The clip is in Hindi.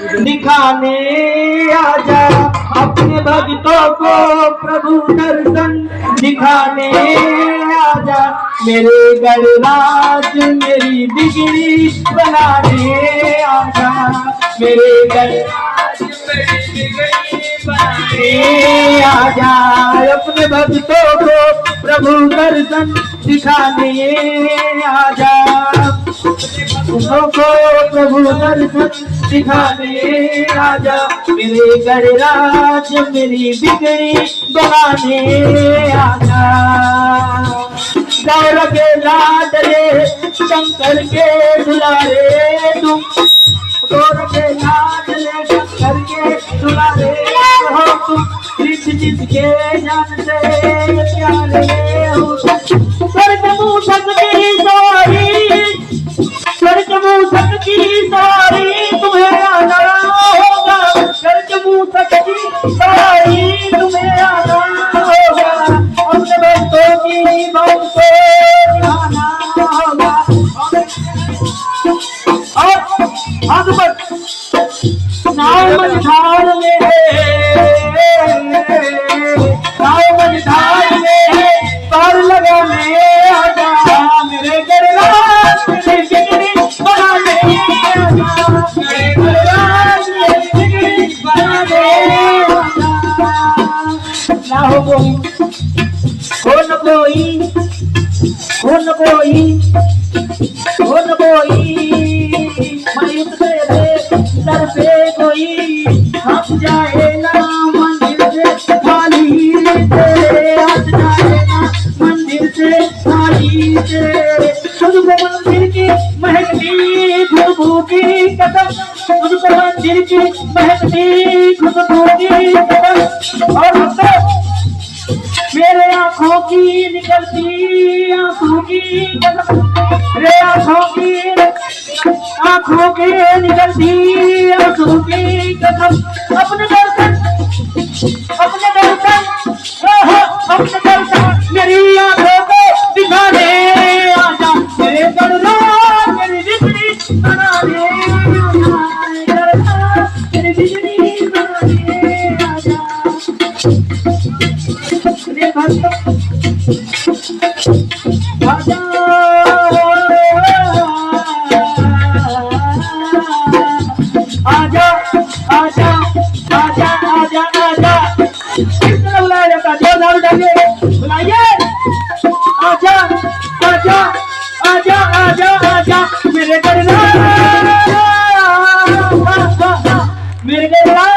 दिखाने आजा अपने भक्तों को प्रभु दर्शन दिखाने आजा। मेरे गणराज मेरी बिगड़ी बनाने आजा। मेरे गणराज मेरी बिगड़ी बनाने आजा। अपने भक्तों को प्रभु दर्शन दिखाने आजा। भक्तों को प्रभु दर्शन दिखाने आजा। मेरे गणराज मेरी बिगड़ी बनाने आजा। गौर के लाडले शंकर के दुलारे तुम। गौर के लाडले शंकर के दुलारे हो तुम। कृष्ण जिसके जानते प्यारे हो। स्वर्ग मूषक की सवारी स्वर्ग मूषक की सवारी तुम्हें आना होगा। स्वर्ग मूषक की सवारी तुम्हें आना होगा। अपने भक्तों की बहु को निभाना होगा। और आगे बढ़ नाव मझधार में नाव मझधार में पार लगाने आजा। मेरे गणराज मेरी बिगड़ी बनाने आजा। मेरे गणराज मेरी बिगड़ी बनाने आजा। ना हो कोई हो न कोई हो न कोई हो न कोई मायूस तेरे दर पे कोई हट जाए ना मंदिर से खाली तेरे। हट जाए ना मंदिर से खाली तेरे। तुझको मंदिर की महकती खुशबू की कसम। तुझको मंदिर की महकती खुशबू की कसम। और मेरे आंखों की निकलती आंसू की कसम। मेरे आंखों की निकलती आंसू की कसम। अपने दर्शन अपने दर्शन मेरी आंखों को दिखाने आजा। मेरे गणराज मेरी बिगड़ी बनाने आजा। मेरी बिगड़ी बनाने आजा। आजा आजा आजा आजा आजा। किसने बुलाया जाता? जो नाम डालिए बुलाइए। आजा आजा आजा आजा आजा। मेरे गणराज मेरे गणराज